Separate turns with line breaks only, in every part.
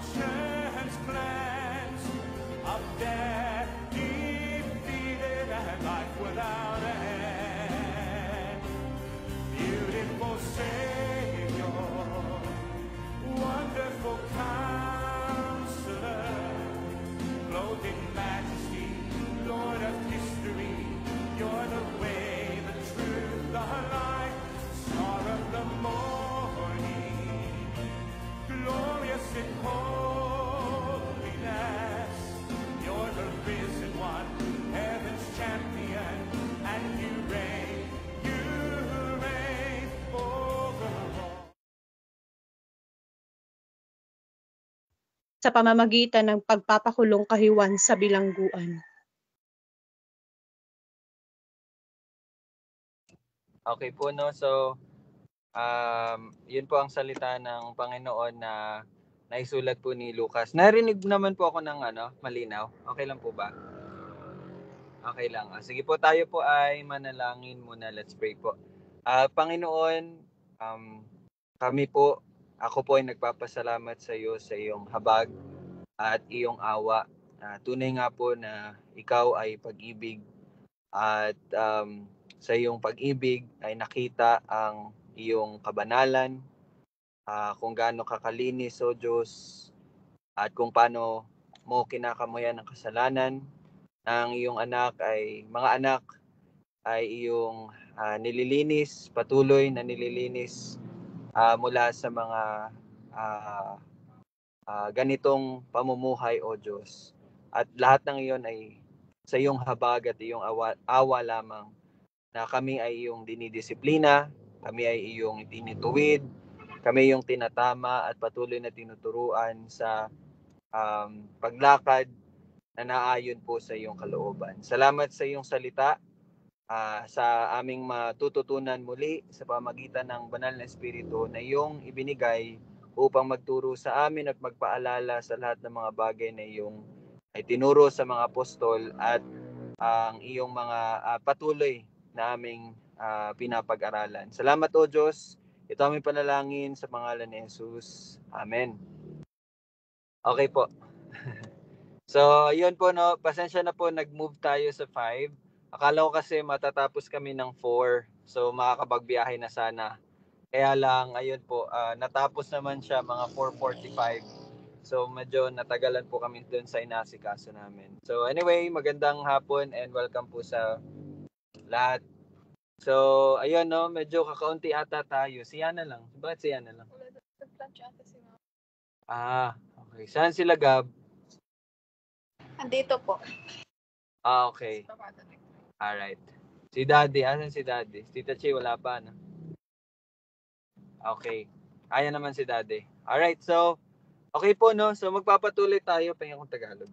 Chance plans of death defeated and life without end. Beautiful Savior, wonderful Counselor, clothed in majesty, Lord of history, you're the way, the truth, the light, star of the morning, glorious in holiness, you're the risen one, heaven's champion, and you reign over all.
Sa pamamagitan ng pagpapakulong kahiwan sa bilangguan.
Okay po, no? So, yun po ang salita ng Panginoon na naisulat po ni Lucas. Narinig naman po ako ng malinaw. Okay lang po ba? Okay lang. Sige po, tayo po ay manalangin muna. Let's pray po. Panginoon, ako po ay nagpapasalamat sa iyo sa iyong habag at iyong awa. Tunay nga po na ikaw ay pag-ibig at sa iyong pag-ibig ay nakita ang iyong kabanalan, kung gaano kakalinis, O Diyos, at kung paano mo kinakamuyan ang kasalanan ng iyong mga anak ay iyong nililinis, patuloy na nililinis mula sa mga ganitong pamumuhay, O Diyos. At lahat ng iyon ay sa iyong habag at iyong awa lamang na kami ay iyong dinidisiplina, kami ay iyong tinituwid, kami iyong tinatama at patuloy na tinuturuan sa paglakad na naayon po sa iyong kalooban. Salamat sa iyong salita, sa aming matututunan muli sa pamagitan ng banal na Espiritu na iyong ibinigay upang magturo sa amin at magpaalala sa lahat ng mga bagay na iyong ay tinuro sa mga apostol at ang iyong mga patuloy na aming pinapag-aralan. Salamat, O Diyos. Ito aming panalangin sa pangalan ni Jesus. Amen. Okay po. So, yun po, no. Pasensya na po, nag-move tayo sa 5. Akala ko kasi matatapos kami ng 4. So, makakapagbiyahe na sana. Kaya lang, ayun po, natapos naman siya mga 4:45. So, medyo natagalan po kami doon sa inasikaso namin. So, anyway, magandang hapon and welcome po sa lahat. So, ayun, no, medyo kakaunti ata tayo. Si Yana lang. Bakit si Yana lang? Okay. Saan sila, Gab?
Andito po.
Okay. Alright. Si Daddy, asan si Daddy? Si Tita Chi, wala pa, no? Okay. Ayan naman si Daddy. Alright, so, okay po, no? So, magpapatuloy tayo. Pahinga kong Tagalog.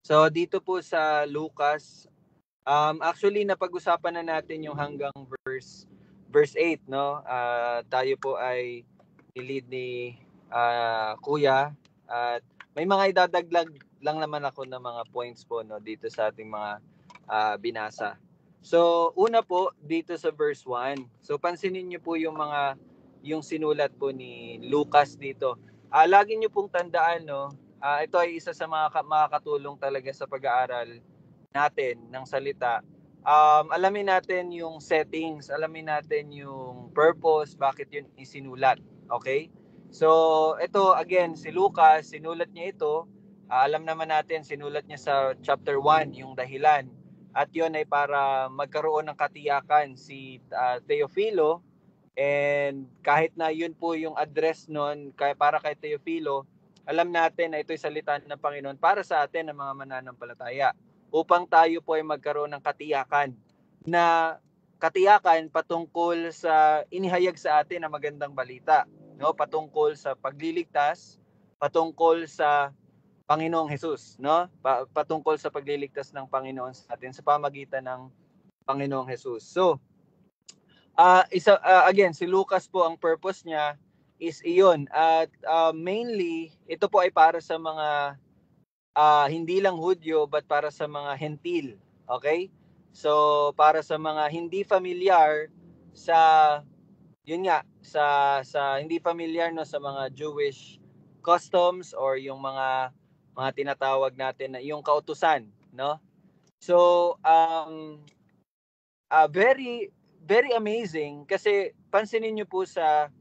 So, dito po sa Lucas, actually, napag-usapan na natin yung hanggang verse 8, no? Tayo po ay i-lead ni Kuya. At may mga idadaglag lang naman ako ng mga points po, no, dito sa ating mga binasa. So, una po dito sa verse 1. So, pansinin niyo po yung sinulat po ni Lucas dito. Lagi niyo pong tandaan, no, ito ay isa sa mga makakatulong talaga sa pag-aaral natin ng salita. Alamin natin yung settings, alamin natin yung purpose, bakit yun isinulat. Okay? So, ito again, si Lucas, sinulat niya ito. Alam naman natin, sinulat niya sa chapter 1, yung dahilan. At yun ay para magkaroon ng katiyakan si Teofilo. And kahit na yun po yung address nun, para kay Teofilo, alam natin na ito'y salita ng Panginoon para sa atin ng mga mananampalataya. Upang tayo po ay magkaroon ng katiyakan patungkol sa inihayag sa atin na magandang balita, no? Patungkol sa pagliligtas, patungkol sa Panginoong Hesus, no? Patungkol sa pagliligtas ng Panginoon sa atin sa pamagitan ng Panginoong Hesus. So, again, si Lucas po, ang purpose niya is iyon. At mainly, ito po ay para sa mga hindi lang Hudyo but para sa mga Hentil. Okay? So, para sa mga hindi familiar sa hindi familiar, no, sa mga Jewish customs or yung mga tinatawag natin na yung kautusan, no? So, very very amazing kasi pansinin niyo po sa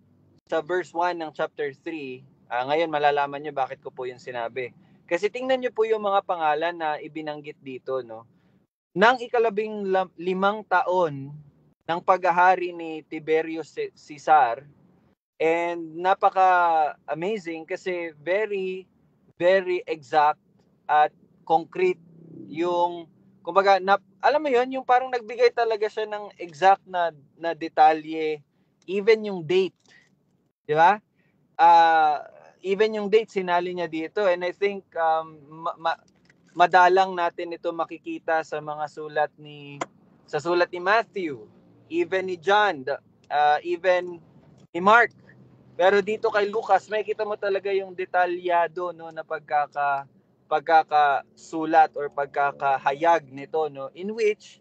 verse 1 ng chapter 3, ngayon malalaman niyo bakit ko po yung sinabi. Kasi tingnan niyo po yung mga pangalan na ibinanggit dito, no? Nang ika-15 taon ng paghahari ni Tiberius Caesar, and napaka-amazing kasi very, very exact at concrete yung, kumbaga, alam mo yon, yung parang nagbigay talaga siya ng exact na detalye, even yung date, di ba? Even yung date sinali niya dito, and I think madalang natin ito makikita sa mga sulat ni Matthew, even ni John, even ni Mark. Pero dito kay Lucas, makikita mo talaga yung detalyado, no, na pagkakasulat or pagkakahayag nito, no, in which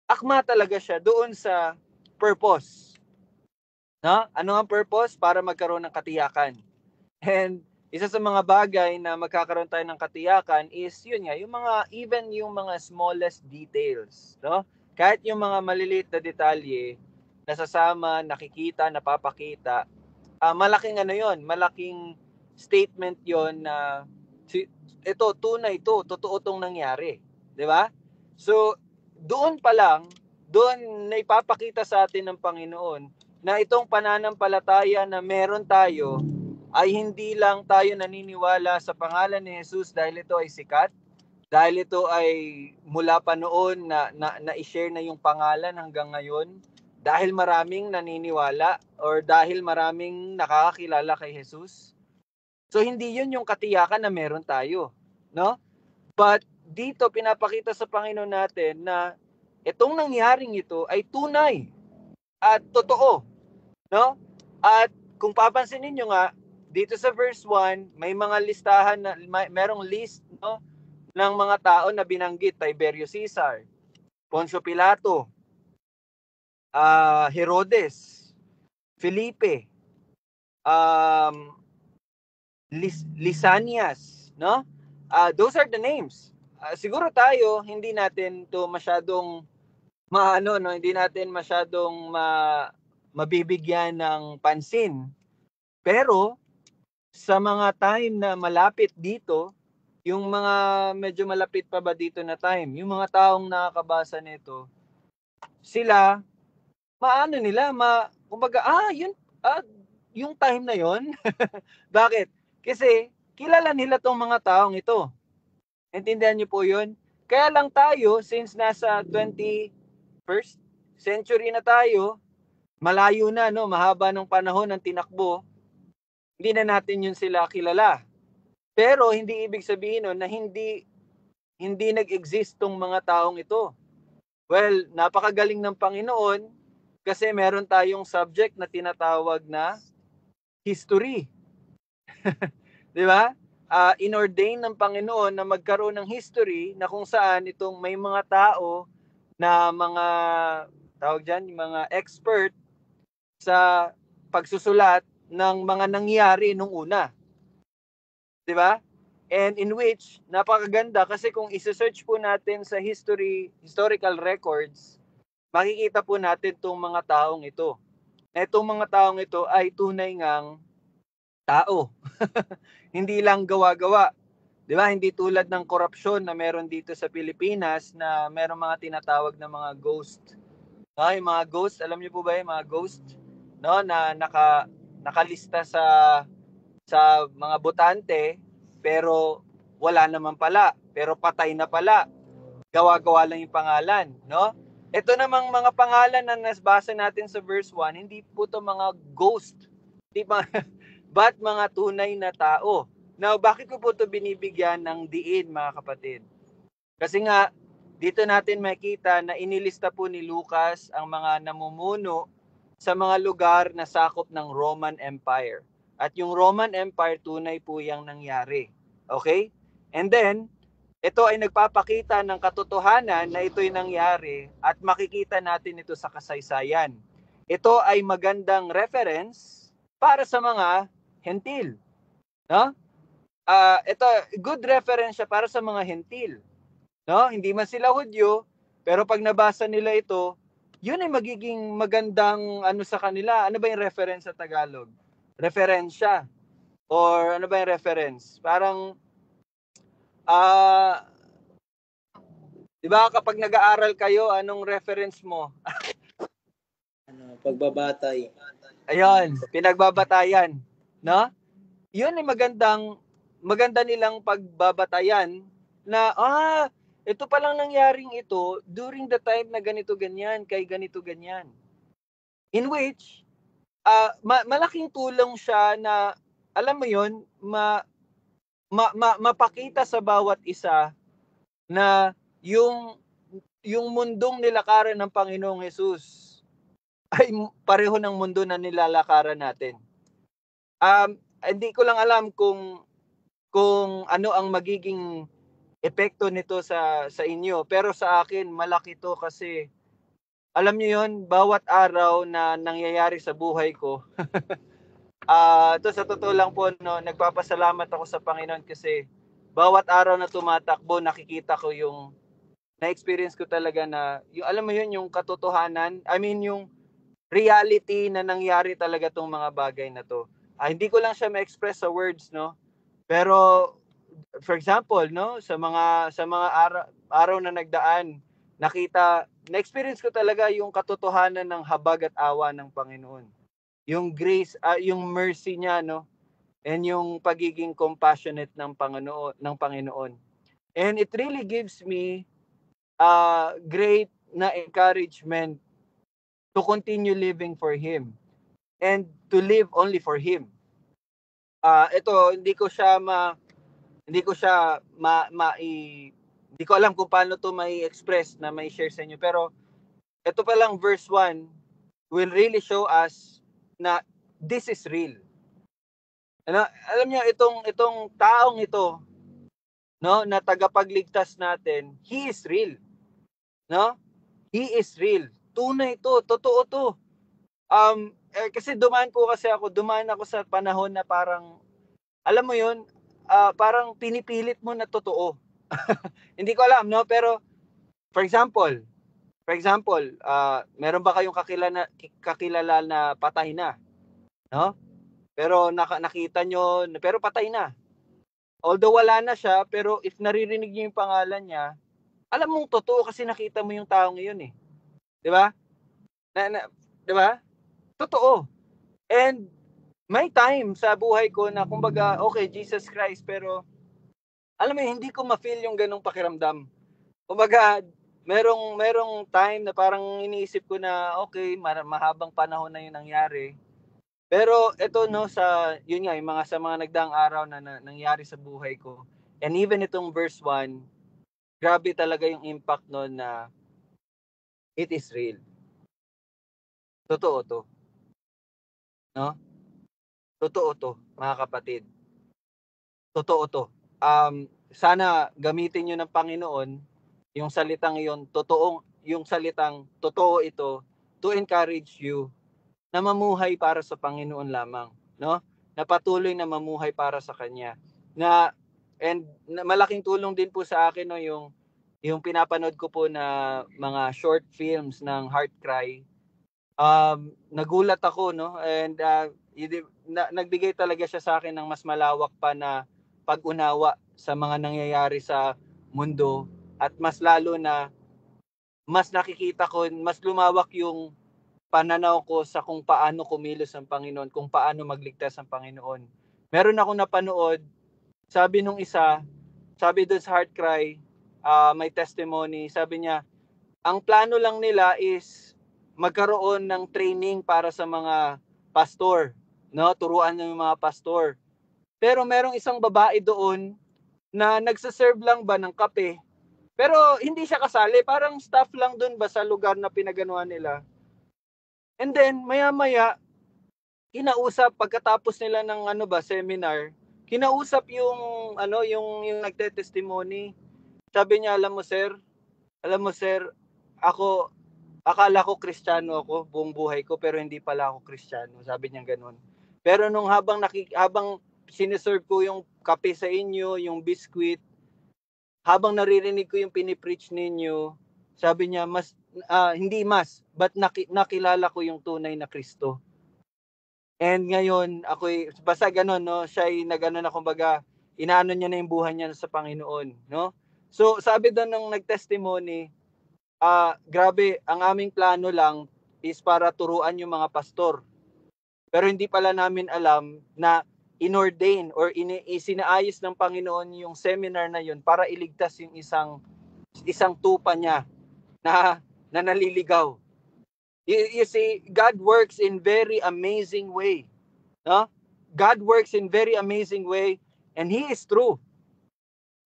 akma talaga siya doon sa purpose. No? Ano ang purpose? Para magkaroon ng katiyakan. And isa sa mga bagay na magkakaroon tayo ng katiyakan is yun nga, yung mga smallest details, no? Kahit yung mga maliliit na detalye nasasama, nakikita, napapakita, malaking malaking statement yon na ito tunay ito, totoo tong nangyari, di ba? So doon pa lang, doon naipapakita sa atin ng Panginoon na itong pananampalataya na meron tayo ay hindi lang tayo naniniwala sa pangalan ni Jesus dahil ito ay sikat, dahil ito ay mula pa noon na i-share na yung pangalan hanggang ngayon, dahil maraming naniniwala or dahil maraming nakakakilala kay Jesus. So hindi yun yung katiyakan na meron tayo, no? But dito pinapakita sa Panginoon natin na itong nangyaring ito ay tunay at totoo, no? At kung papansinin niyo nga, dito sa verse 1, may mga listahan na merong list, no, ng mga tao na binanggit: Tiberius Caesar, Poncio Pilato, Herodes, Felipe, Lysanias, no? Those are the names. Siguro tayo hindi natin to masyadong hindi natin masyadong mabibigyan ng pansin. Pero sa mga time na malapit dito, yung mga medyo malapit pa ba dito na time, yung mga taong nakakabasa nito, sila kumbaga, yung time na yon. Bakit? Kasi kilala nila tong mga taong ito. Intindihan niyo po yun? Kaya lang tayo, since nasa 21st century na tayo, malayo na, no, mahaba ng panahon ng tinakbo, hindi na natin yun sila kilala. Pero hindi ibig sabihin na hindi nag-exist tong mga taong ito. Well, napakagaling ng Panginoon kasi meron tayong subject na tinatawag na history. Di ba? Inordain ng Panginoon na magkaroon ng history na kung saan itong may mga tao na mga expert sa pagsusulat ng mga nangyari nung una. 'Di ba? And in which napakaganda kasi kung i-search po natin sa historical records, makikita po natin tong mga taong ito. Itong mga taong ito ay tunay ngang tao. Hindi lang gawa-gawa. 'Di ba? Hindi tulad ng korupsyon na meron dito sa Pilipinas na meron mga tinatawag na mga ghost. Yung mga ghost, alam niyo po ba yung mga ghost? No, na nakalista sa mga botante pero wala naman pala, pero patay na pala. Gawa-gawa lang yung pangalan, no? Ito namang mga pangalan na nabasa natin sa verse 1, hindi po to mga ghost. Di ba? But mga tunay na tao. Now, bakit ko po to binibigyan ng diin, mga kapatid? Kasi nga dito natin makita na inilista po ni Lucas ang mga namumuno sa mga lugar na sakop ng Roman Empire. At yung Roman Empire, tunay po yung nangyari. Okay? And then, ito ay nagpapakita ng katotohanan na ito'y nangyari at makikita natin ito sa kasaysayan. Ito ay magandang reference para sa mga hentil. No? Ito, good reference siya para sa mga hentil. No? Hindi man sila Hudyo, pero pag nabasa nila ito, yun ay magiging magandang ano sa kanila. Ano ba yung reference sa Tagalog? Referensya. Or ano ba yung reference? Parang, di ba kapag nag-aaral kayo, anong reference mo?
Pagbabatay.
Ayun, pinagbabatayan. No? Yun ay maganda nilang pagbabatayan na, ito palang nangyaring ito during the time na ganito ganyan, kay ganito ganyan. In which, malaking tulong siya na, alam mo yun, mapakita sa bawat isa na yung mundong nilakaran ng Panginoong Hesus ay pareho ng mundo na nilalakaran natin. Hindi ko lang alam kung ano ang magiging epekto nito sa inyo, pero sa akin malaki to kasi alam niyo yon, bawat araw na nangyayari sa buhay ko ito sa totoo lang po, no, nagpapasalamat ako sa Panginoon kasi bawat araw na tumatakbo nakikita ko yung na-experience ko talaga na yung, alam mo yun, yung katotohanan, I mean yung reality na nangyari talaga tong mga bagay na to. Hindi ko lang siya ma-express sa words, no, pero for example, no, sa mga araw na nagdaan, na-experience ko talaga yung katotohanan ng habag at awa ng Panginoon. Yung grace, yung mercy niya, no, and yung pagiging compassionate ng Panginoon. And it really gives me great na encouragement to continue living for Him and to live only for Him. Ito, hindi ko hindi ko alam kung paano to mai-express na may share sa inyo, pero ito pa lang verse 1 will really show us na this is real. Ano, alam niyo itong taong ito, no, na tagapagligtas natin, He is real. No? He is real. Tunay to, totoo to. Kasi dumaan ako sa panahon na parang, alam mo yun, parang pinipilit mo na totoo. Hindi ko alam, no? Pero, for example, meron ba kayong kakilala na patay na? No? Pero nakita nyo, pero patay na. Although wala na siya, pero if naririnig niyo yung pangalan niya, alam mong totoo kasi nakita mo yung taong iyon eh. 'Di ba? 'Di ba? Totoo. And may time sa buhay ko na kumbaga, okay, Jesus Christ, pero alam mo, hindi ko ma-feel yung ganung pakiramdam. Kumbaga, merong time na parang iniisip ko na okay, mahabang panahon na yung nangyari. Pero ito, no, yun nga, yung sa mga nagdaang araw na nangyari sa buhay ko. And even itong verse 1, grabe talaga yung impact noon na it is real. Totoo to. No? Totoo to, mga kapatid. Totoo to. Sana gamitin niyo ng Panginoon yung salitang iyon, yung salitang totoo ito to encourage you na mamuhay para sa Panginoon lamang, no? Na patuloy na mamuhay para sa Kanya. And malaking tulong din po sa akin, no, yung pinapanood ko po na mga short films ng Heart Cry. Nagulat ako, no? And nagbigay talaga siya sa akin ng mas malawak pa na pag-unawa sa mga nangyayari sa mundo, at mas lalo na mas nakikita ko, mas lumawak yung pananaw ko sa kung paano kumilos ang Panginoon, kung paano magligtas ang Panginoon. Meron akong napanood, sabi nung isa, sabi doon sa Heart Cry, may testimony, sabi niya, ang plano lang nila is magkaroon ng training para sa mga pastor, no? Turuan ng mga pastor. Pero merong isang babae doon na nagsaserve lang ba ng kape, pero hindi siya kasali, parang staff lang doon ba sa lugar na pinaganuhan nila. And then, maya-maya, kinausap, pagkatapos nila ng seminar, kinausap yung nagte-testimony. Sabi niya, alam mo sir, akala ko Kristiyano ako buong buhay ko, pero hindi pala ako Kristiyano. Sabi niya ganoon. Pero nung habang siniserve ko yung kape sa inyo, yung biscuit, habang naririnig ko yung pinipreach ninyo, sabi niya, but nakilala ko yung tunay na Kristo. And ngayon, basta ganun, no? Siya'y nagano na, kumbaga, inaano niya na yung buhay niya sa Panginoon, no? So, sabi doon ng nag-testimony, grabe, ang aming plano lang is para turuan yung mga pastor. Pero hindi pala namin alam na inordain or isinaayos ng Panginoon yung seminar na yun para iligtas yung isang tupa niya na naliligaw. You see, God works in very amazing way. No? God works in very amazing way, and He is true.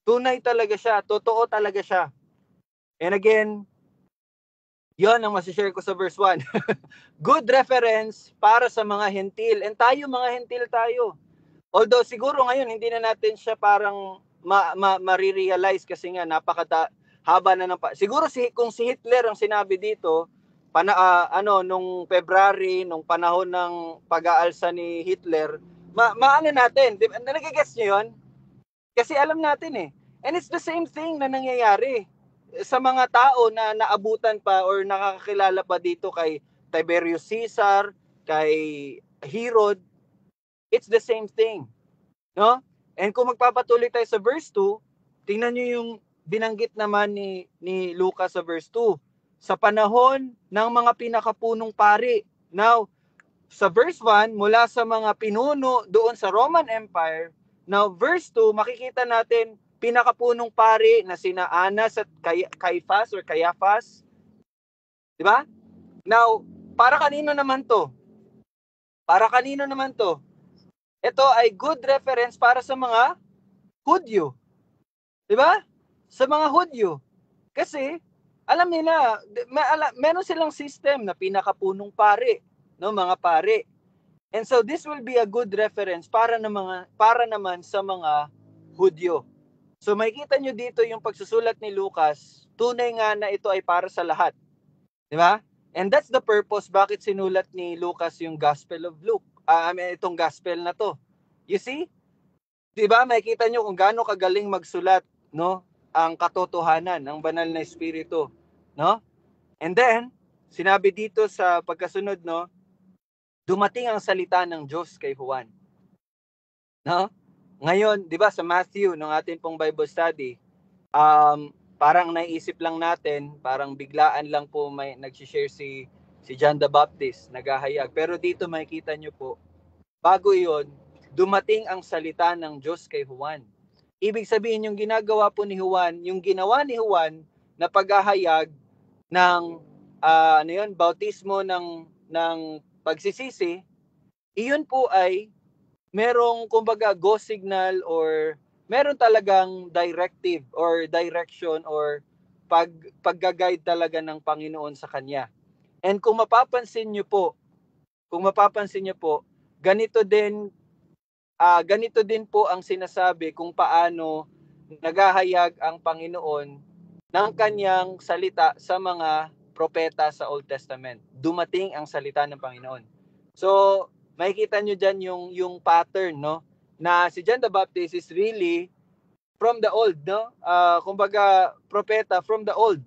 Tunay talaga siya, totoo talaga siya. And again, yon ang masishare ko sa verse 1. Good reference para sa mga hentil. And tayo, mga hentil tayo. Although siguro ngayon hindi na natin siya parang ma-realize kasi nga haba na ng siguro kung si Hitler ang sinabi dito nung February, nung panahon ng pag-aalsa ni Hitler, maano natin, nagigets niyo 'yon? Kasi alam natin and it's the same thing na nangyayari sa mga tao na naabutan pa or nakakakilala pa dito kay Tiberius Caesar, kay Herod. It's the same thing. No? And kung magpapatuloy tayo sa verse 2, tingnan niyo yung binanggit naman ni Lucas sa verse 2. Sa panahon ng mga pinakapunong pari. Now, sa verse 1, mula sa mga pinuno doon sa Roman Empire, now verse 2, makikita natin pinakapunong pari na sina Annas at Caiaphas. Diba? Now, para kanino naman to? Ito ay good reference para sa mga Hudyo. Diba? Sa mga Hudyo. Kasi, alam nila, meron silang system na pinakapunong pari, no, mga pari. And so this will be a good reference para naman sa mga Hudyo. So makikita nyo dito yung pagsusulat ni Lucas, tunay nga na ito ay para sa lahat. Diba? And that's the purpose bakit sinulat ni Lucas yung Gospel of Luke. Itong gospel na to. You see? 'Di ba? Makikita niyo kung gaano kagaling magsulat, no? Ang katotohanan ng banal na espiritu, no? And then, sinabi dito sa pagkasunod, no? Dumating ang salita ng Diyos kay Juan. No? Ngayon, 'di ba sa Matthew nung atin pong Bible study, parang naisip lang natin, parang biglaan lang po may nag-share si John the Baptist, naghahayag. Pero dito makikita nyo po, bago iyon, dumating ang salita ng Diyos kay Juan. Ibig sabihin, yung ginagawa po ni Juan, yung ginawa ni Juan na paghahayag ng bautismo ng pagsisisi, iyon po ay merong kumbaga go signal or meron talagang directive or direction or pag-guide talaga ng Panginoon sa kanya. And kung mapapansin niyo po, ganito din po ang sinasabi kung paano naghahayag ang Panginoon ng kanyang salita sa mga propeta sa Old Testament. Dumating ang salita ng Panginoon. So, makikita niyo diyan yung pattern, no? Na si John the Baptist is really from the old, no? Kumbaga propeta from the Old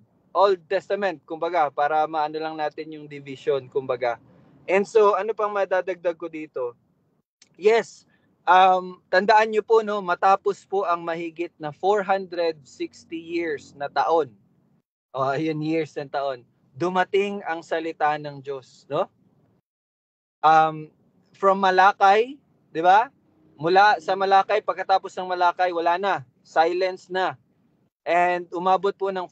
Testament, kumbaga, para maano lang natin yung division, kumbaga. And so, ano pang madadagdag ko dito? Yes, tandaan nyo po, no, matapos po ang mahigit na 460 years na taon, years and taon, dumating ang salita ng Diyos, no? From Malakay, di ba? Mula sa Malakay, pagkatapos ng Malakay, wala na, silence na. And umabot po ng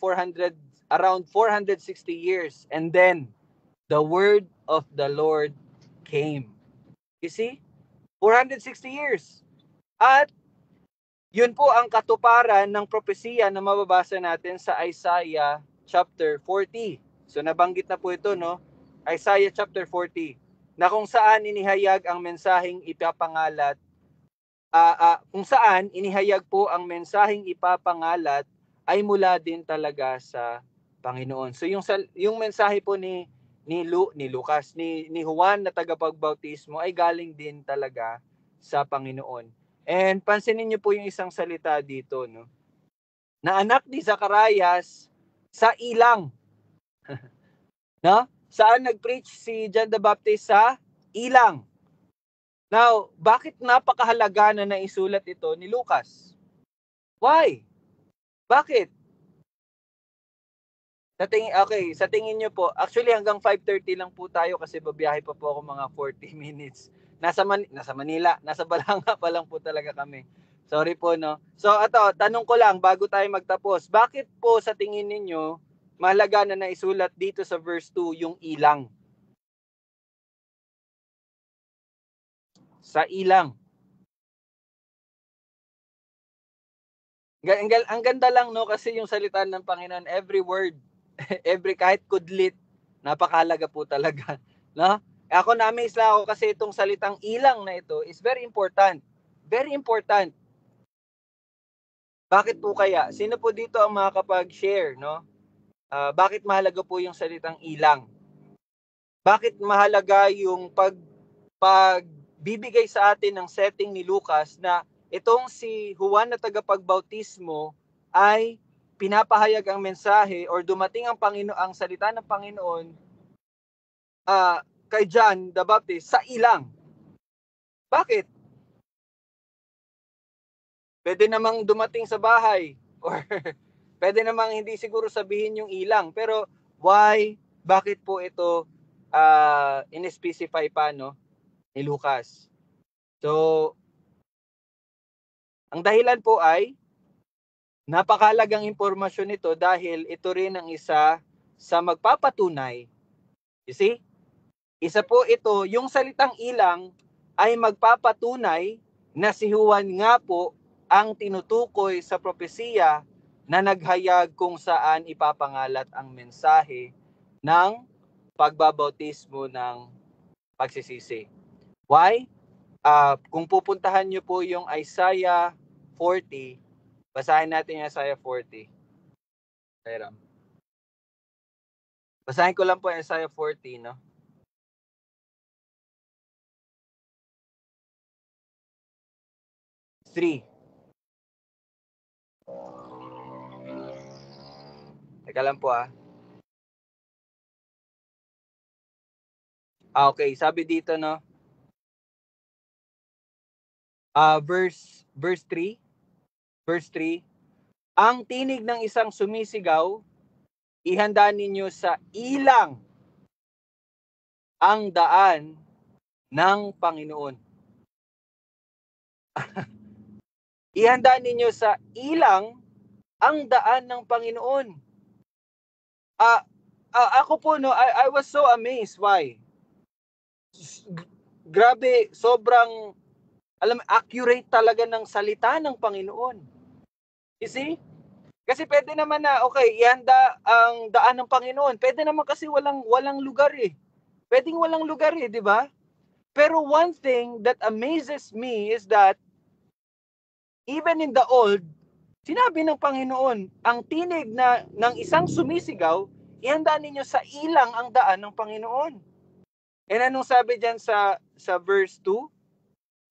around 460 years. And then, the word of the Lord came. You see? 460 years. At, yun po ang katuparan ng propesiya na mababasa natin sa Isaiah chapter 40. So, nabanggit na po ito, no? Isaiah chapter 40. Na kung saan inihayag ang mensaheng ipapangalat, kung saan inihayag po ang mensaheng ipapangalat ay mula din talaga sa Panginoon. So yung mensahe po ni Lucas, ni Juan na tagapagbautismo ay galing din talaga sa Panginoon. And pansinin niyo po yung isang salita dito, no? Na anak ni Zacarias sa ilang. No? Saan nag-preach si John the Baptist? Sa ilang. Now, bakit napakahalaga na naisulat ito ni Lucas? Why? Bakit? Sa tingin niyo po, actually hanggang 5:30 lang po tayo kasi babiyahe pa po ako mga 40 minutes. Nasa Manila, nasa Balanga pa lang po talaga kami. Sorry po, no. So, tanong ko lang bago tayo magtapos. Bakit po sa tingin ninyo mahalaga na naisulat dito sa verse 2 yung ilang? Sa ilang. Ang ganda lang, no, kasi yung salita ng Panginoon, every word, kahit kudlit, napakahalaga po talaga, no? Ako na-amaze lang ako kasi itong salitang ilang na ito is very important. Very important. Bakit po kaya? Sino po dito ang makakapag-share, no? Bakit mahalaga po yung salitang ilang? Bakit mahalaga yung pagbibigay sa atin ng setting ni Lucas na itong si Juan na tagapagbautismo ay pinapahayag ang mensahe or dumating ang salita ng Panginoon kay John the Baptist sa ilang. Bakit? Pwede namang dumating sa bahay or pwede namang hindi siguro sabihin yung ilang. Pero why? Bakit po ito in-specify pa, no, ni Lucas? So, ang dahilan po ay napakahalagang impormasyon nito dahil ito rin ang isa sa magpapatunay. You see? Isa po ito, yung salitang ilang ay magpapatunay na si Juan nga po ang tinutukoy sa propesiya na naghayag kung saan ipapangalat ang mensahe ng pagbabautismo ng pagsisisi. Why? Kung pupuntahan nyo po yung Isaiah 40, basahin natin yung Isaiah 40. Basahin ko lang po yung Isaiah 40, no? Teka lang po okay, sabi dito, no? Verse 3. Verse 3. Ang tinig ng isang sumisigaw, ihanda ninyo sa ilang ang daan ng Panginoon. Ihanda ninyo sa ilang ang daan ng Panginoon. Ako po, no, I was so amazed. Why? Grabe, sobrang accurate talaga ng salita ng Panginoon. You see? Kasi pwede naman na, okay, ihanda ang daan ng Panginoon. Pwede naman kasi walang lugar eh. Pwedeng walang lugar eh, di ba? Pero one thing that amazes me is that even in the old, sinabi ng Panginoon, ang tinig ng isang sumisigaw, ihanda ninyo sa ilang ang daan ng Panginoon. And anong sabi dyan sa verse 2?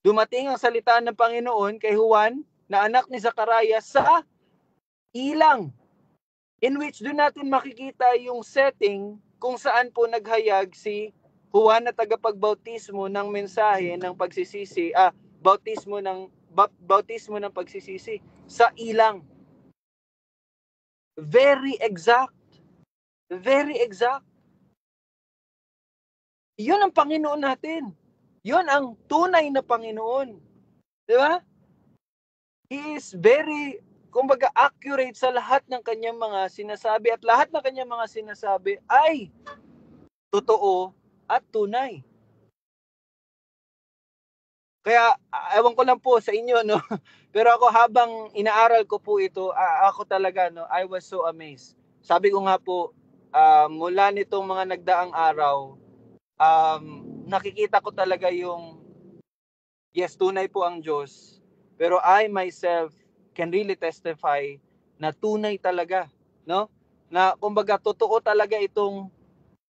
Dumating ang salita ng Panginoon kay Juan na anak ni Zacarias sa ilang, in which doon natin makikita yung setting kung saan po naghayag si Juan na tagapagbautismo ng mensahe ng pagsisisi, bautismo ng pagsisisi sa ilang. Very exact. Very exact. Yun ang Panginoon natin. Yun ang tunay na Panginoon. Di ba? He is very, kumbaga, accurate sa lahat ng kanyang mga sinasabi at lahat ng kanyang mga sinasabi ay totoo at tunay. Kaya, ewan ko lang po sa inyo, no? Pero ako habang inaaral ko po ito, ako talaga, no, I was so amazed. Sabi ko nga po, mula nitong mga nagdaang araw, nakikita ko talaga yung, yes, tunay po ang Diyos. Pero I myself can really testify na tunay talaga, no? Na kumbaga totoo talaga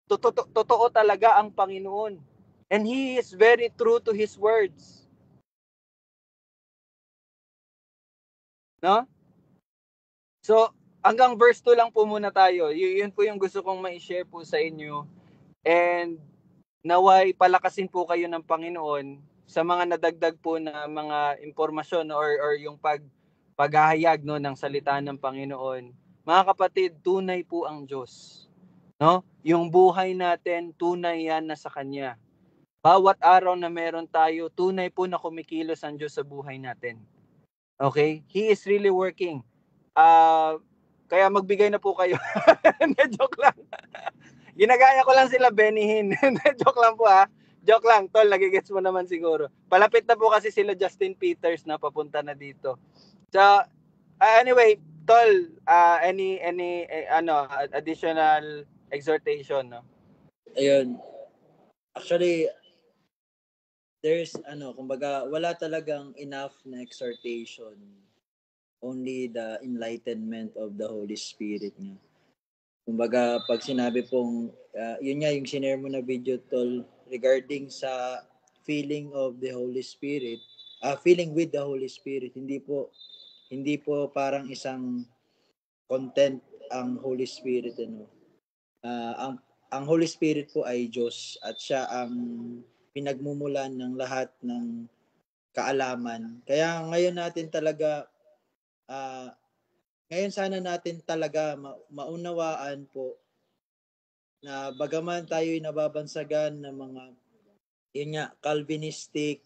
totoo talaga ang Panginoon. And He is very true to His words. No? So, hanggang verse 2 lang po muna tayo. Yun po yung gusto kong ma-share po sa inyo. And naway palakasin po kayo ng Panginoon sa mga nadagdag po na mga impormasyon or yung paghahayag no ng salita ng Panginoon. Mga kapatid, tunay po ang Diyos. No? Yung buhay natin, tunay yan na sa Kanya. Bawat araw na meron tayo, tunay po na kumikilos ang Diyos sa buhay natin. Okay? He is really working. Kaya magbigay na po kayo. Joke lang. Ginagaya ko lang sila Benihin. Joke lang po ha. Joke lang, tol, nagigets mo naman siguro. Palapit na po kasi sila Justin Peters na papunta na dito. So, anyway, tol, any additional exhortation, no?
Ayun. Actually, there's kumbaga wala talagang enough na exhortation. Only the enlightenment of the Holy Spirit nga. Kumbaga, pag sinabi pong, yun nga yung sinare mo na video, tol, regarding sa feeling of the Holy Spirit, feeling with the Holy Spirit, hindi po parang isang content ang Holy Spirit. Ang Holy Spirit po ay Diyos at siya ang pinagmumulan ng lahat ng kaalaman. Kaya ngayon natin talaga, ngayon sana natin talaga maunawaan po na bagaman tayo'y nababansagan ng mga Calvinistic,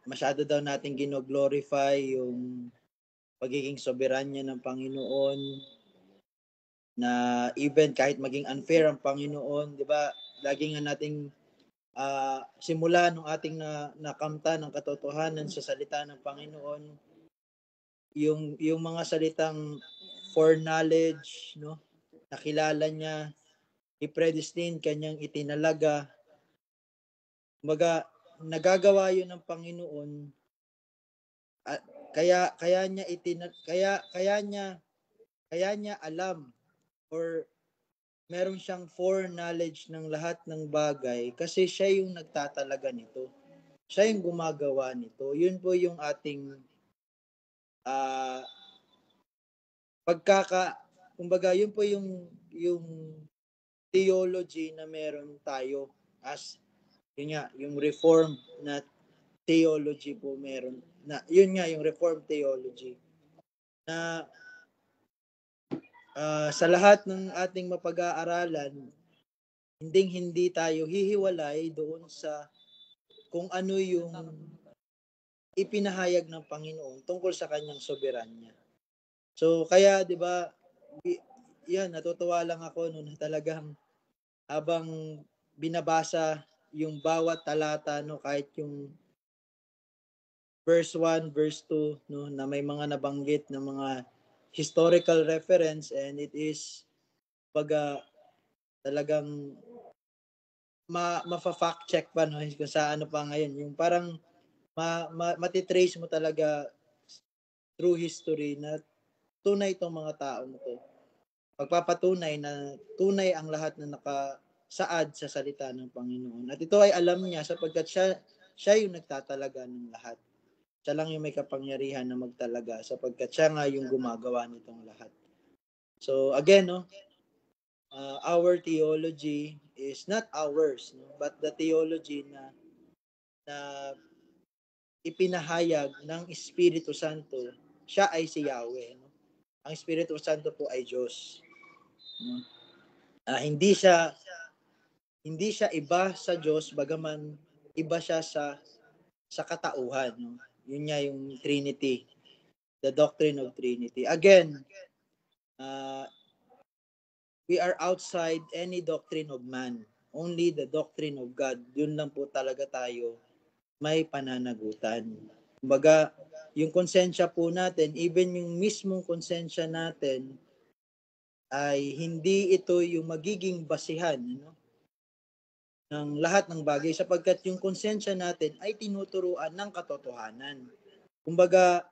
masyado daw natin gino-glorify yung pagiging soberanya ng Panginoon, na even kahit maging unfair ang Panginoon, di ba? Lagi nga nating simula nung ating nakamta ng katotohanan sa salita ng Panginoon, yung mga salitang foreknowledge, no? Nakilala niya, i-predestined, kanyang itinalaga. Kumbaga, nagagawa 'yun ng Panginoon. At kaya niya alam, or meron siyang foreknowledge ng lahat ng bagay kasi siya yung nagtatalaga nito. Siya yung gumagawa nito. Yun po yung ating kumbaga yun po yung theology na meron tayo as yung reformed na theology po meron. Na yun nga yung reformed theology na sa lahat ng ating mapag-aaralan, hindi tayo hihiwalay doon sa kung ano yung ipinahayag ng Panginoon tungkol sa kanyang soberanya. So kaya 'di ba, yan, natutuwa lang ako noon na talagang habang binabasa yung bawat talata, no, kahit yung verse 1, verse 2, no, na may mga nabanggit na mga historical reference, and it is talagang mafa-fact check pa, no, kung sa ano pa ngayon, yung parang matitrace mo talaga through history na tunay itong mga tao na to. Pagpapatunay na tunay ang lahat na nakasaad sa salita ng Panginoon. At ito ay alam niya sapagkat siya yung nagtatalaga ng lahat. Siya lang yung may kapangyarihan na magtalaga sapagkat siya nga yung gumagawa nitong lahat. So again, no, our theology is not ours, no, but the theology na ipinahayag ng Espiritu Santo. Siya ay si Yahweh, no? Ang Espiritu Santo po ay Diyos. Hindi siya iba sa Diyos, bagaman iba siya sa katauhan, no? Yun nga yung Trinity, the doctrine of Trinity. Again, we are outside any doctrine of man, only the doctrine of God. Yun lang po talaga tayo may pananagutan. Kumbaga, yung konsensya po natin, even yung mismong konsensya natin, ay hindi ito yung magiging basihan, no, ng lahat ng bagay, sapagkat yung konsensya natin ay tinuturuan ng katotohanan. Kumbaga,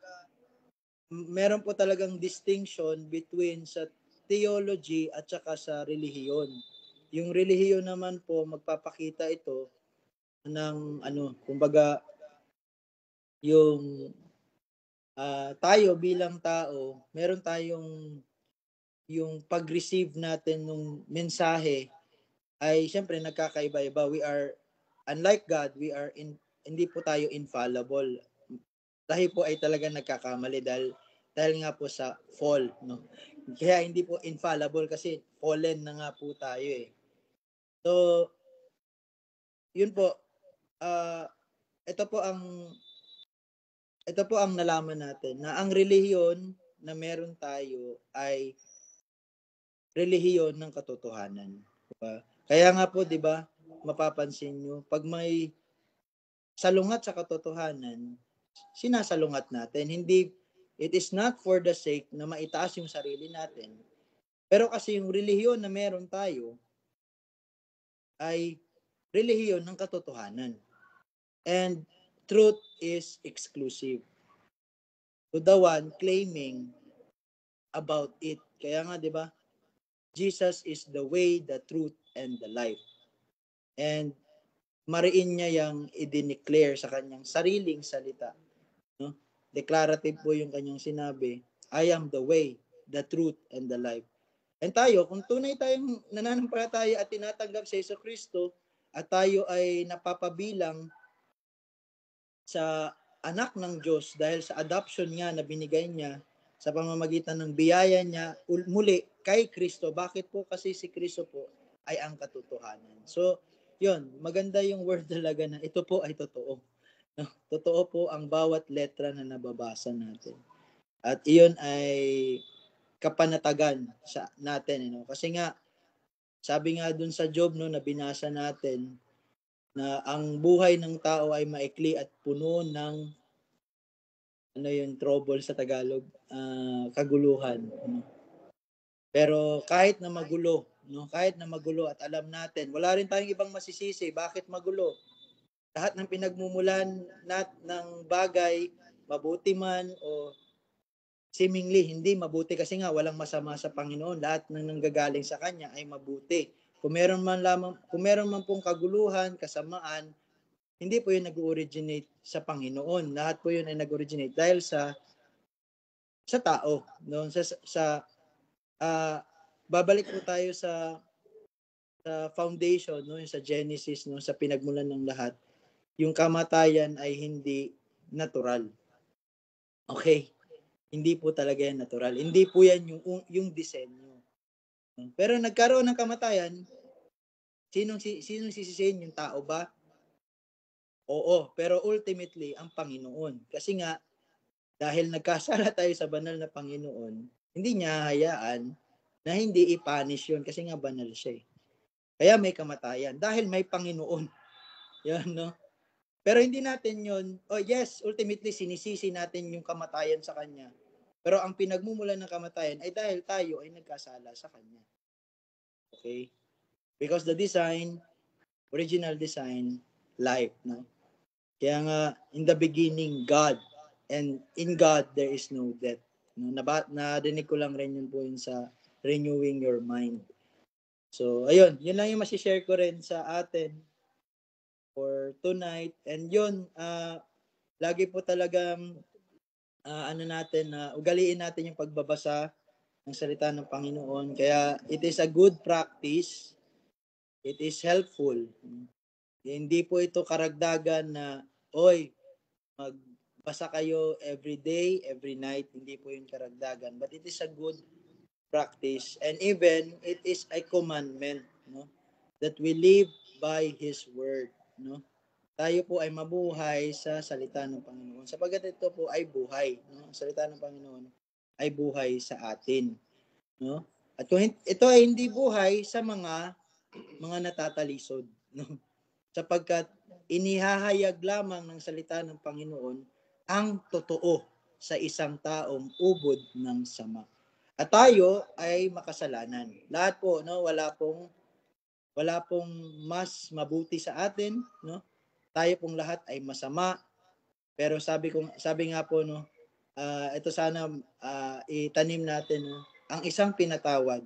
meron po talagang distinction between sa theology at saka sa relihiyon. Yung relihiyon naman po, magpapakita ito ng kumbaga, yung tayo bilang tao, meron tayong yung pag-receive natin ng mensahe ay syempre nagkakaiba-iba. We are, unlike God, hindi po tayo infallible. Tayo po ay talaga nagkakamali dahil nga po sa fall, no? Kaya hindi po infallible kasi fallen na nga po tayo eh. So, yun po. Ito po ang nalaman natin na ang relihiyon na meron tayo ay relihiyon ng katotohanan. Diba? Kaya nga po, 'di ba, mapapansin nyo, pag may salungat sa katotohanan, sinasalungat natin. Hindi, it is not for the sake na maitaas yung sarili natin. Pero kasi yung relihiyon na meron tayo ay relihiyon ng katotohanan. And truth is exclusive to the one claiming about it. Kaya nga, di ba, Jesus is the way, the truth, and the life. And mariin niya yung i-declare sa kanyang sariling salita. No? Declarative po yung kanyang sinabi, I am the way, the truth, and the life. And tayo, kung tunay tayong nananampalataya at tinatanggap sa Jesucristo, at tayo ay napapabilang sa anak ng Diyos dahil sa adoption niya na binigay niya sa pamamagitan ng biyaya niya muli kay Kristo. Bakit po? Kasi si Kristo po ay ang katotohanan. So, yun, maganda yung word talaga na ito po ay totoo. No? Totoo po ang bawat letra na nababasa natin. At iyon ay kapanatagan sa natin. You know? Kasi nga, sabi nga dun sa Job no, na binasa natin, na ang buhay ng tao ay maikli at puno ng trouble sa Tagalog, kaguluhan. Pero kahit na magulo, no, kahit na magulo at alam natin, wala rin tayong ibang masisisi. Bakit magulo? Lahat ng pinagmumulan ng bagay, mabuti man o seemingly hindi mabuti kasi nga walang masama sa Panginoon. Lahat ng nanggagaling sa Kanya ay mabuti. Kung meron man pong kaguluhan, kasamaan, hindi po yun nag-originate sa Panginoon. Lahat po yun ay nag-originate dahil sa tao. No? Babalik po tayo sa foundation, no? Sa Genesis, no? Sa pinagmulan ng lahat. Yung kamatayan ay hindi natural. Okay? Hindi po talaga yan natural. Hindi po yan yung disenyo. Pero nagkaroon ng kamatayan, sinong sisisihin? Yung tao ba? Oo, pero ultimately, ang Panginoon. Kasi nga, dahil nagkasala tayo sa banal na Panginoon, hindi niya hayaan na hindi i-punish yun kasi nga banal siya. Kaya may kamatayan. Dahil may Panginoon. Yan, no? Pero hindi natin yun, yes, ultimately, sinisisi natin yung kamatayan sa Kanya. Pero ang pinagmumulan ng kamatayan ay dahil tayo ay nagkasala sa Kanya. Okay? Because the design, original design, life, no? Kaya nga, in the beginning, God. And in God, there is no death. No? Nadinig ko lang rin yun po yun sa renewing your mind. So, ayun. Yun lang yung masishare ko rin sa atin for tonight. And yun, lagi po talagang ugaliin natin yung pagbabasa ng salita ng Panginoon. Kaya it is a good practice. It is helpful. Hindi po ito karagdagan na, magbasa kayo every day, every night. Hindi po yung karagdagan. But it is a good practice. And even, it is a commandment, no? That we live by His word, no? Tayo po ay mabuhay sa salita ng Panginoon. Sapagkat ito po ay buhay, no? Ang salita ng Panginoon ay buhay sa atin, no? At kung ito ay hindi buhay sa mga natatalisod, no? Sapagkat inihahayag lamang ng salita ng Panginoon ang totoo sa isang taong ubod ng sama. At tayo ay makasalanan. Lahat po, no, wala pong mas mabuti sa atin, no? Tayo pong lahat ay masama. Pero sabi nga po, no, ito sana itanim natin, no, ang isang pinatawad,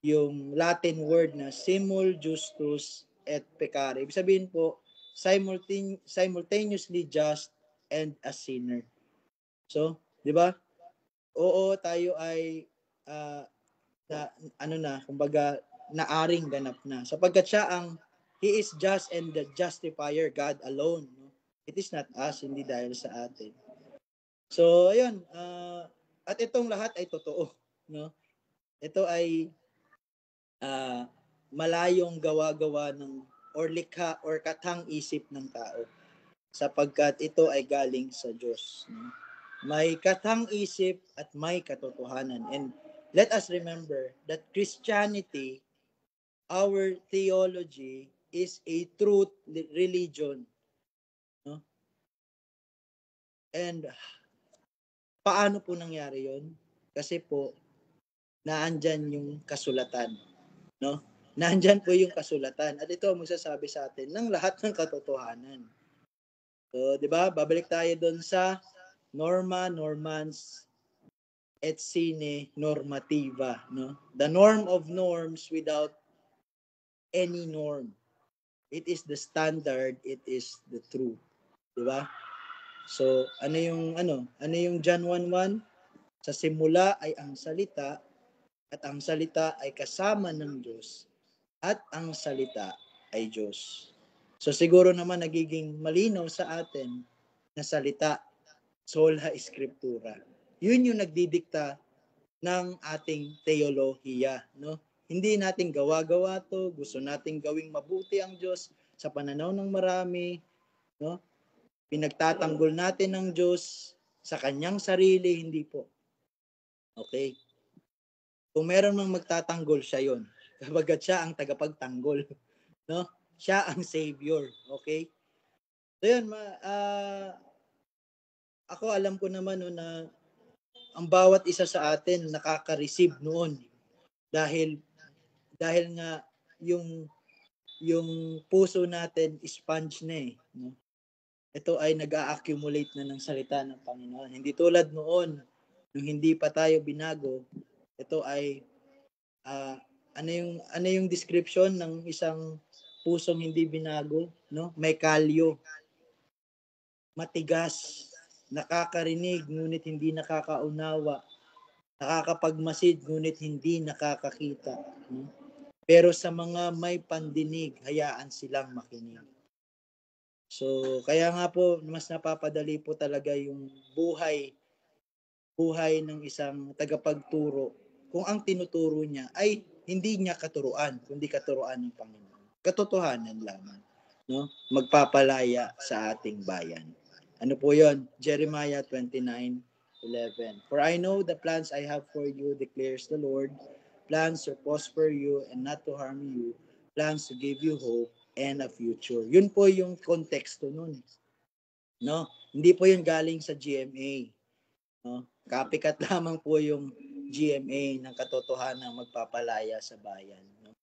yung Latin word na simul justus et peccare. Ibig sabihin po, simultaneously just and a sinner. So, di ba? Oo, tayo ay kumbaga, naaring ganap na. Sapagkat He is just and the justifier, God alone. No? It is not us, hindi dahil sa atin. So, ayun. At itong lahat ay totoo. No? Ito ay malayong gawa-gawa ng or likha or katang-isip ng tao. Sapagkat ito ay galing sa Diyos. No? May katang-isip at may katotohanan. And let us remember that Christianity, our theology, is a truth religion. No? And paano po nangyari yon? Kasi po, naandyan yung kasulatan. No? Naandyan po yung kasulatan. At ito ang magsasabi sa atin ng lahat ng katotohanan. So, di ba? Babalik tayo doon sa norma normans et sine normativa. No? The norm of norms without any norm. It is the standard, it is the truth. Di ba? So, ano yung John 1:1? Sa simula ay ang salita, at ang salita ay kasama ng Diyos, at ang salita ay Diyos. So, siguro naman nagiging malinaw sa atin na salita, sola scriptura. Yun yung nagdidikta ng ating teolohiya, no? Hindi natin gawa-gawa to, gusto nating gawing mabuti ang Diyos sa pananaw ng marami, no? Pinagtatanggol natin ng Diyos sa kanyang sarili, hindi po. Okay? Kung meron mang magtatanggol, siya yon. Kapag siya ang tagapagtanggol, no? Siya ang savior, okay? So yun, ako alam ko naman no, na ang bawat isa sa atin nakaka-receive noon dahil nga yung puso natin sponge na no? Ito ay nag-a-accumulate na ng salita ng Panginoon. Hindi tulad noon nung hindi pa tayo binago, ito ay ano yung description ng isang pusong hindi binago, no? May kalyo, matigas, nakakarinig ngunit hindi nakakaunawa, nakakapagmasid ngunit hindi nakakakita. Pero sa mga may pandinig, hayaan silang makinig. So, kaya nga po, mas napapadali po talaga yung buhay ng isang tagapagturo kung ang tinuturo niya ay hindi niya katuruan, kundi katuruan ng Panginoon. Katotohanan lamang, no? Magpapalaya sa ating bayan. Ano po yon? Jeremiah 29:11. For I know the plans I have for you, declares the Lord, plans to prosper you and not to harm you, plans to give you hope and a future. Yun po yung konteksto nun. No? Hindi po yun galing sa GMA. No? Copycat lamang po yung GMA ng katotohanan magpapalaya sa bayan. No?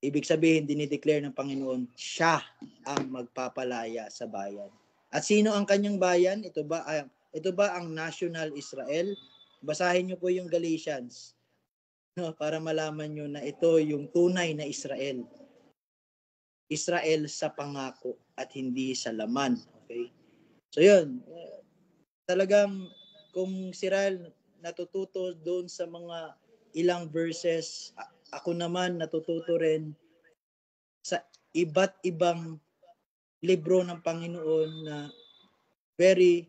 Ibig sabihin, dinideclare ng Panginoon, siya ang magpapalaya sa bayan. At sino ang kanyang bayan? Ito ba ang National Israel? Basahin niyo po yung Galatians, no, para malaman niyo na ito yung tunay na Israel. Israel sa pangako at hindi sa laman. Okay? So yun, talagang kung si Rael natututo doon sa mga ilang verses, ako naman natututo rin sa iba't ibang libro ng Panginoon na very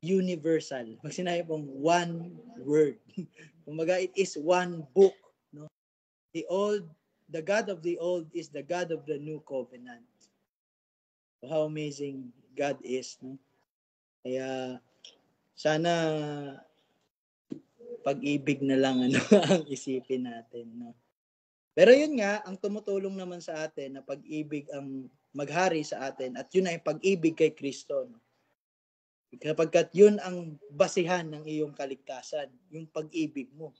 universal. Pag sinabi pong one word. Kumbaga, it is one book. No? The God of the old is the God of the new covenant. So how amazing God is. No? Kaya, sana pag-ibig na lang ang isipin natin. No? Pero yun nga, ang tumutulong naman sa atin na pag-ibig ang maghari sa atin at yun ay pag-ibig kay Kristo. No? Kapagkat yun ang basihan ng iyong kaligtasan, yung pag-ibig mo.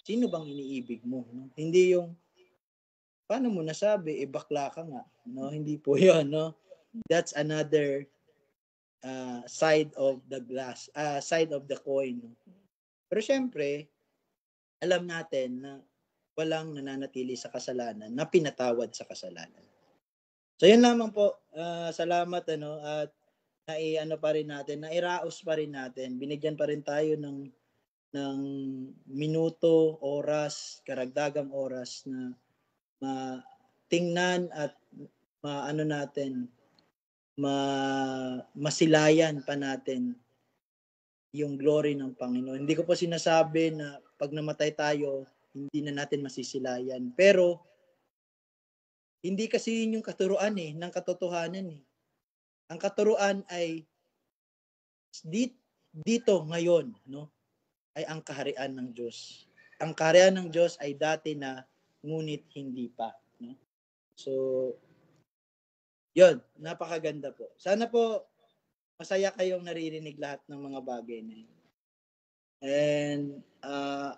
Sino bang iniibig mo? No? Hindi yung, paano mo nasabi, bakla ka nga. No? Hindi po yun. No? That's another side of the glass, side of the coin. No? Pero syempre, alam natin na walang nananatili sa kasalanan na pinatawad sa kasalanan. So yun lamang po. Salamat at ano pa rin natin, nairaos pa rin natin. Binigyan pa rin tayo ng minuto, oras, karagdagang oras na tingnan at maano natin, masilayan pa natin yung glory ng Panginoon. Hindi ko po sinasabi na pag namatay tayo, hindi na natin masisilayan. Pero hindi kasi yun yung katuruan ng katotohanan . Ang katuruan ay dito ngayon, no? Ay ang kaharian ng Diyos. Ang kaharian ng Diyos ay dati na, ngunit hindi pa, no? So, yun, napakaganda po. Sana po masaya kayong naririnig lahat ng mga bagay na yun. And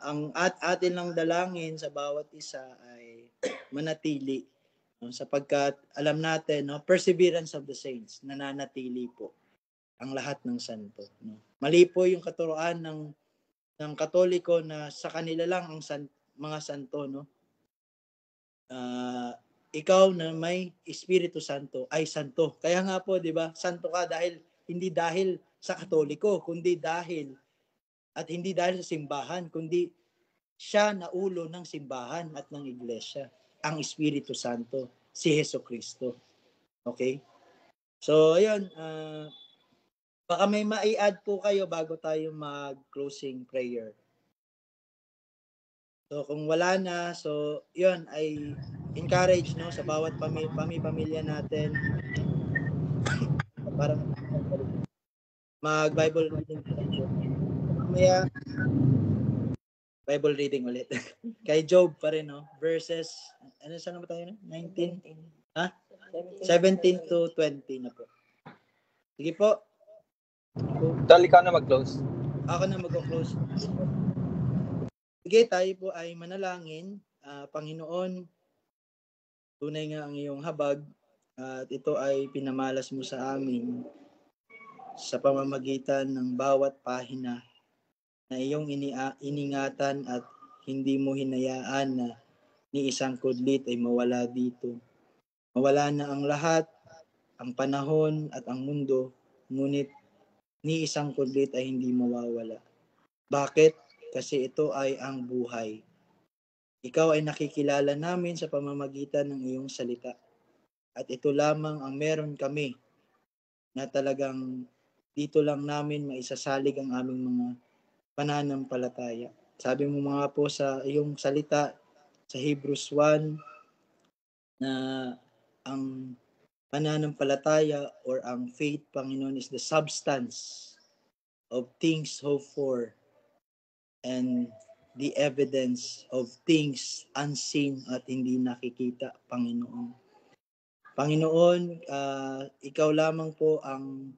ang atin lang dalangin sa bawat isa ay manatili, no? Sapagkat alam natin, no, perseverance of the saints, nananatili po ang lahat ng santo, no? Mali po yung katuruan ng Katoliko na sa kanila lang ang mga santo, no? Ikaw na may Espiritu Santo ay santo. Kaya nga po, 'di ba? Santo ka hindi dahil sa Katoliko, kundi dahil sa simbahan, kundi siya na ulo ng simbahan at ng iglesia, ang Espiritu Santo, si Jesucristo. Okay? So, ayun, baka may mai-add po kayo bago tayo mag-closing prayer. So, kung wala na, so, yun, ay encourage, no, sa bawat pamilya natin, parang mag-Bible reading tayo. Mamaya, Bible reading ulit. Kay Job pa rin, no? Verses, saan na ba tayo na? 19? 17 to 20 na po. Sige po.
Dali ka na mag-close.
Ako na mag-close. Sige, tayo po ay manalangin. Panginoon, tunay nga ang iyong habag at ito ay pinamalas mo sa amin sa pamamagitan ng bawat pahina na iyong iningatan at hindi mo hinayaan na ni isang kudlit ay mawala dito. Mawala na ang lahat, ang panahon at ang mundo, ngunit ni isang kudlit ay hindi mawawala. Bakit? Kasi ito ay ang buhay. Ikaw ay nakikilala namin sa pamamagitan ng iyong salita. At ito lamang ang meron kami na talagang dito lang namin maisasalig ang aming mga pananampalataya. Sabi mo mga po sa iyong salita sa Hebrews 1 na ang pananampalataya or ang faith, Panginoon, is the substance of things hoped for and the evidence of things unseen at hindi nakikita, Panginoon. Panginoon, ikaw lamang po ang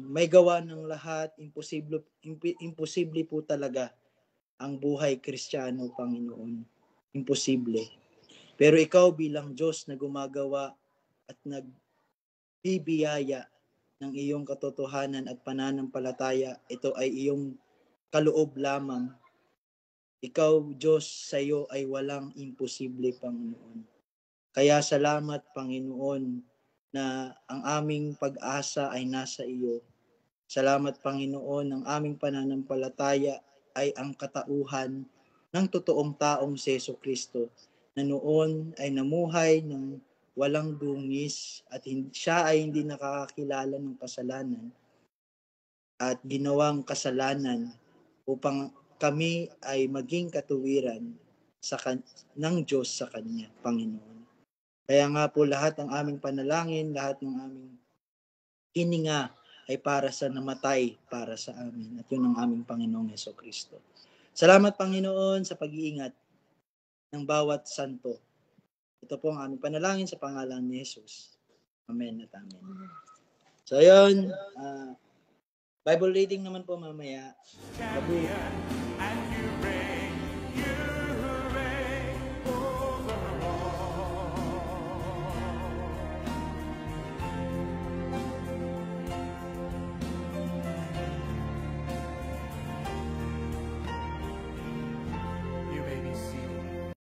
may gawa ng lahat. Imposible po talaga ang buhay Kristiyano, Panginoon. Imposible. Pero ikaw bilang Diyos na gumagawa at nagbibiyaya ng iyong katotohanan at pananampalataya, ito ay iyong kaloob lamang. Ikaw, Diyos, sa iyo ay walang imposible, Panginoon. Kaya salamat, Panginoon, na ang aming pag-asa ay nasa iyo. Salamat, Panginoon, ang aming pananampalataya ay ang katauhan ng totoong taong si Jesucristo na noon ay namuhay ng walang dungis at siya ay hindi nakakakilala ng kasalanan at ginawang kasalanan upang kami ay maging katuwiran ng Diyos sa Kanya, Panginoon. Kaya nga po lahat ng aming panalangin, lahat ng aming hininga ay para sa namatay para sa amin. At yun ang aming Panginoong Jesucristo. Salamat, Panginoon, sa pag-iingat ng bawat santo. Ito po ang aming panalangin sa pangalan ni Jesus. Amen at amen. So yun, Bible reading naman po mamaya.
Champion, and you reign.